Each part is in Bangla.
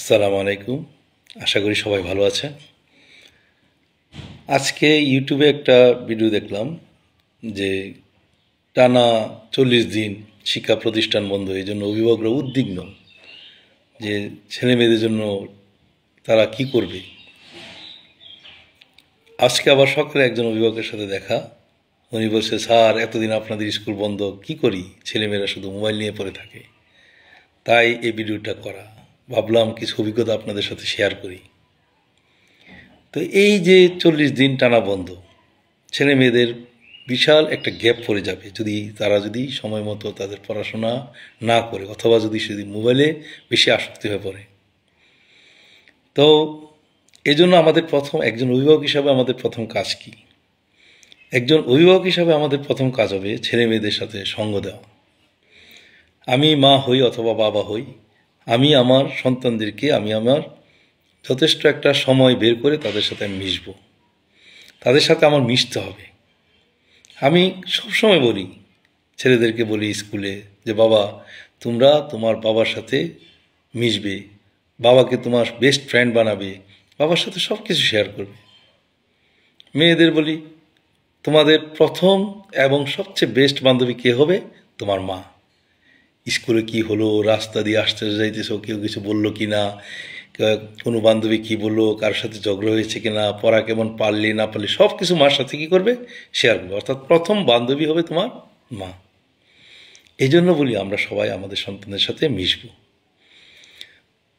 আসসালামু আলাইকুম। আশা করি সবাই ভালো আছেন। আজকে ইউটিউবে একটা ভিডিও দেখলাম যে টানা 40 দিন শিক্ষা প্রতিষ্ঠান বন্ধ, এই জন্য অভিভাবকরা উদ্বিগ্ন যে ছেলে মেয়েদের জন্য তারা কি করবে। আজকে আবার সকালে একজন অভিভাবকের সাথে দেখা, উনি বলছে, স্যার এতদিন আপনাদের স্কুল বন্ধ, কি করি, ছেলেমেয়েরা শুধু মোবাইল নিয়ে পড়ে থাকে। তাই এই ভিডিওটা করা, ভাবলাম কিছু অভিজ্ঞতা আপনাদের সাথে শেয়ার করি। তো এই যে 40 দিন টানা বন্ধ, ছেলে মেয়েদের বিশাল একটা গ্যাপ পড়ে যাবে তারা যদি সময় মতো তাদের পড়াশোনা না করে, অথবা যদি মোবাইলে বেশি আসক্তি হয়ে পড়ে। তো এই জন্য একজন অভিভাবক হিসাবে আমাদের প্রথম কাজ কি? একজন অভিভাবক হিসাবে আমাদের প্রথম কাজ হবে ছেলে মেয়েদের সাথে সঙ্গ দেওয়া। আমি মা হই অথবা বাবা হই, আমি আমার সন্তানদেরকে আমার যথেষ্ট একটা সময় বের করে তাদের সাথে আমি মিশব, তাদের সাথে আমার মিশতে হবে। আমি সবসময় বলি, ছেলেদেরকে বলি স্কুলে, যে বাবা, তোমরা তোমার বাবার সাথে মিশবে, বাবাকে তোমার বেস্ট ফ্রেন্ড বানাবে, বাবার সাথে সব কিছু শেয়ার করবে। মেয়েদের বলি, তোমাদের প্রথম এবং সবচেয়ে বেস্ট বান্ধবী কে হবে? তোমার মা। স্কুলে কি হলো, রাস্তা দিয়ে আসতে যাইতেছো, কেউ কিছু বললো কি না, কোনো বান্ধবী কি বললো, কারোর সাথে ঝগড়া হয়েছে কিনা, পড়া কেমন পারলি না পারলি, সব কিছু মার সাথে কি করবে, শেয়ার করবে। অর্থাৎ প্রথম বান্ধবী হবে তোমার মা। এই জন্য বলি, আমরা সবাই আমাদের সন্তানের সাথে মিশব,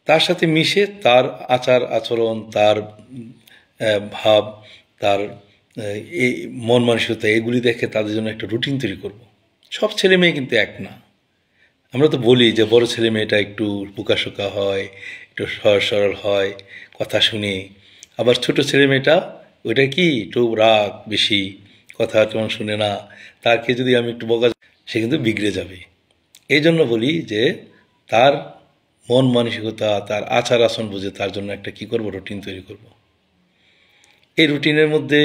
তার সাথে মিশে তার আচার আচরণ, তার ভাব, তার এই মন মানসিকতা, এগুলি দেখে তাদের জন্য একটা রুটিন তৈরি করব। সব ছেলে মেয়ে কিন্তু এক না। আমরা তো বলি যে বড় ছেলে মেয়েটা একটু বোকাশোকা হয়, একটু সহজ সরল হয়, কথা শুনে। আবার ছোট ছেলে মেয়েটা ওইটা কি একটু রাগ বেশি, কথা তেমন শুনে না, তাকে যদি আমি একটু বকা, সে কিন্তু বিগড়ে যাবে। এই জন্য বলি যে তার মন মানসিকতা, তার আচার আচরণ বুঝে তার জন্য একটা কি করব, রুটিন তৈরি করব। এই রুটিনের মধ্যে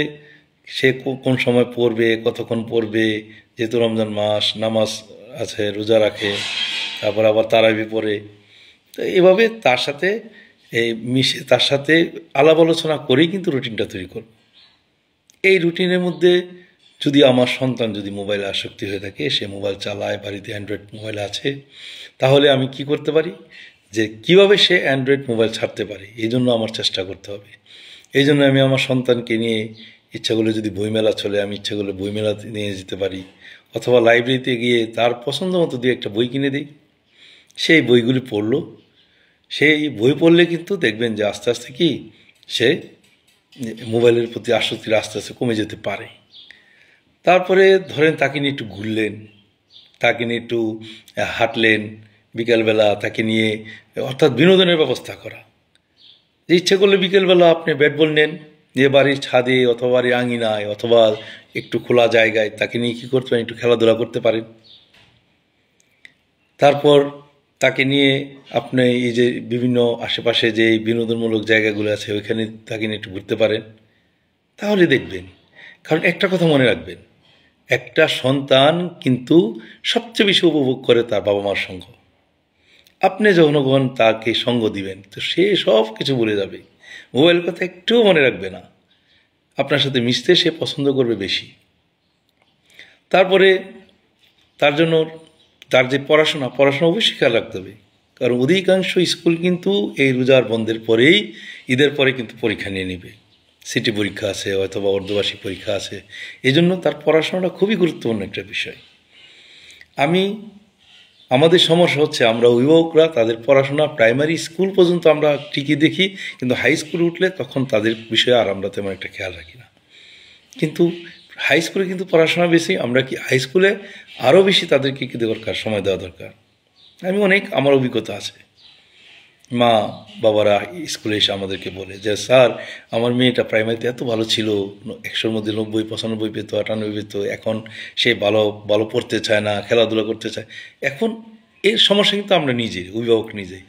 সে কোন সময় পড়বে, কতক্ষণ পড়বে, যেহেতু রমজান মাস, নামাজ আছে, রোজা রাখে, তারপর আবার তারাবি পড়ে, তো এভাবে তার সাথে মিশে, তার সাথে আলাপ আলোচনা করেই কিন্তু রুটিনটা তৈরি করব। এই রুটিনের মধ্যে যদি আমার সন্তান যদি মোবাইলে আসক্তি হয়ে থাকে, সে মোবাইল চালায়, বাড়িতে অ্যান্ড্রয়েড মোবাইল আছে, তাহলে আমি কি করতে পারি, যে কিভাবে সে অ্যান্ড্রয়েড মোবাইল ছাড়তে পারে, এই জন্য আমার চেষ্টা করতে হবে। এই জন্য আমি আমার সন্তানকে নিয়ে, ইচ্ছা করলে যদি বইমেলা চলে, আমি ইচ্ছা করলে বইমেলাতে নিয়ে যেতে পারি, অথবা লাইব্রেরিতে গিয়ে তার পছন্দ মতো দিয়ে একটা বই কিনে দিই। সেই বইগুলি পড়লো, সেই বই পড়লে কিন্তু দেখবেন যে আস্তে আস্তে কি সে মোবাইলের প্রতি আসক্তির আস্তে আস্তে কমে যেতে পারে। তারপরে ধরেন তাকে নিয়ে একটু ঘুরলেন, তাকে নিয়ে একটু হাঁটলেন বিকালবেলা, তাকে নিয়ে, অর্থাৎ বিনোদনের ব্যবস্থা করা। যে ইচ্ছে করলে বিকেলবেলা আপনি ব্যাট বল নেন, যে বাড়ির ছাদে অথবা বাড়ির আঙিনায় অথবা একটু খোলা জায়গায় তাকে নিয়ে কী করতে পারেন, একটু খেলাধুলা করতে পারেন। তারপর তাকে নিয়ে আপনি এই যে বিভিন্ন আশেপাশে যে বিনোদনমূলক জায়গাগুলো আছে, ওইখানে তাকে নিয়ে একটু ঘুরতে পারেন। তাহলে দেখবেন, কারণ একটা কথা মনে রাখবেন, একটা সন্তান কিন্তু সবচেয়ে বেশি উপভোগ করে তার বাবা মার সঙ্গ। আপনি যখন তাকে সঙ্গ দিবেন, তো সে সব কিছু ভুলে যাবে, মোবাইল কথা একটুও মনে রাখবে না, আপনার সাথে মিশতে সে পছন্দ করবে বেশি। তারপরে তার জন্য তার যে পড়াশোনা অবশ্যই খেয়াল রাখতে হবে, কারণ অধিকাংশ স্কুল কিন্তু এই রোজার বন্ধের পরেই, ঈদের পরে কিন্তু পরীক্ষা নিয়ে নেবে। সিটি পরীক্ষা আছে অথবা অর্ধবার্ষিক পরীক্ষা আছে, এই জন্য তার পড়াশোনাটা খুবই গুরুত্বপূর্ণ একটা বিষয়। আমাদের সমস্যা হচ্ছে, আমরা অভিভাবকরা তাদের পড়াশোনা প্রাইমারি স্কুল পর্যন্ত আমরা ঠিকই দেখি, কিন্তু হাই স্কুলে উঠলে তখন তাদের বিষয়ে আর আমরা তেমন একটা খেয়াল রাখি না। কিন্তু হাই স্কুলে কিন্তু পড়াশোনা বেশি, আমরা কি হাই স্কুলে আরও বেশি তাদেরকে কি দরকার, সময় দেওয়া দরকার। আমার অভিজ্ঞতা আছে, মা বাবারা স্কুলে এসে আমাদেরকে বলে যে স্যার, আমার মেয়েটা প্রাইমারিতে এত ভালো ছিল, 100-র মধ্যে 90, 95 পেত, 98 পেত, এখন সে ভালো পড়তে চায় না, খেলাধুলা করতে চায়। এখন এর সমস্যা কিন্তু আমরা অভিভাবক নিজেই।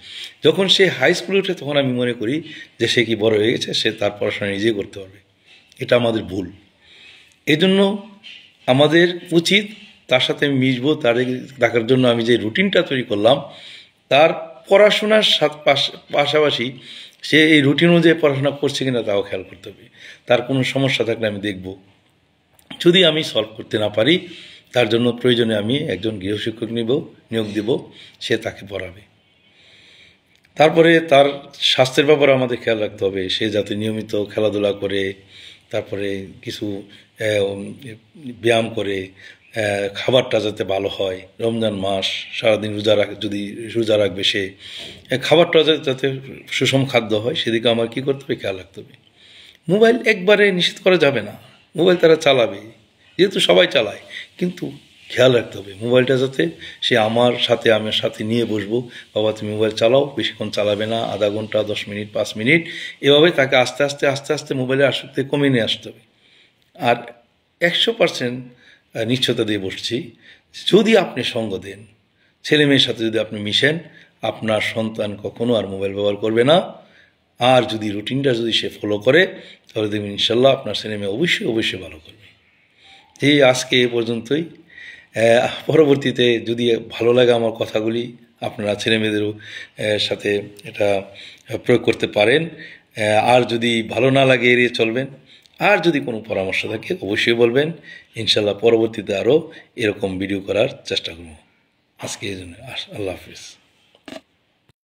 যখন সে হাই স্কুলে উঠে, তখন আমি মনে করি যে সে কি বড় হয়ে গেছে, সে তার পড়াশোনা নিজেই করতে পারবে। এটা আমাদের ভুল। এই জন্য আমাদের উচিত তার সাথে মিশবো, তার রাখার জন্য আমি যে রুটিনটা তৈরি করলাম, তার পড়াশোনার পাশাপাশি সে এই রুটিন অনুযায়ী পড়াশোনা করছে কিনা তাও খেয়াল করতে হবে। তার কোনো সমস্যা থাকলে আমি দেখব, যদি আমি সলভ করতে না পারি তার জন্য প্রয়োজনে আমি একজন গৃহশিক্ষক নিয়োগ দেব, সে তাকে পড়াবে। তারপরে তার স্বাস্থ্যের ব্যাপারে আমাদের খেয়াল রাখতে হবে, সে যাতে নিয়মিত খেলাধুলা করে, তারপরে কিছু ব্যায়াম করে, খাবারটা যাতে ভালো হয়। রমজান মাস, সারাদিন যদি রোজা রাখবে সে, খাবারটা যাতে সুষম খাদ্য হয় সেদিকে আমার কী করতে হবে, খেয়াল রাখতে হবে। মোবাইল একবারে নিষেধ করা যাবে না, মোবাইল তারা চালাবে, যেহেতু সবাই চালায়, কিন্তু খেয়াল রাখতে হবে মোবাইলটা যাতে সে আমার সাথে নিয়ে বসবো, বাবা তুমি মোবাইল চালাও, বেশিক্ষণ চালাবে না, আধা ঘন্টা, 10 মিনিট, 5 মিনিট, এভাবে তাকে আস্তে আস্তে মোবাইলের আসক্তি কমিয়ে নিয়ে আসতে হবে। আর 100% নিশ্চয়তা দিয়ে বসছি, যদি আপনি সঙ্গ দেন, ছেলে মেয়ের সাথে যদি আপনি মিশেন, আপনার সন্তান কখনো আর মোবাইল ব্যবহার করবে না। আর যদি রুটিনটা সে ফলো করে, তাহলে দেখবেন ইনশাল্লাহ আপনার ছেলে মেয়ে অবশ্যই ভালো করবে। এই আজকে এ পর্যন্তই। পরবর্তীতে যদি ভালো লাগে আমার কথাগুলি, আপনারা ছেলে মেয়েদেরও সাথে এটা প্রয়োগ করতে পারেন। আর যদি ভালো না লাগে এড়িয়ে চলবেন। আর যদি কোনো পরামর্শ থাকে অবশ্যই বলবেন, ইনশাল্লাহ পরবর্তীতে আরও এরকম ভিডিও করার চেষ্টা করব। আজকে এই জন্য আল্লাহ হাফিজ।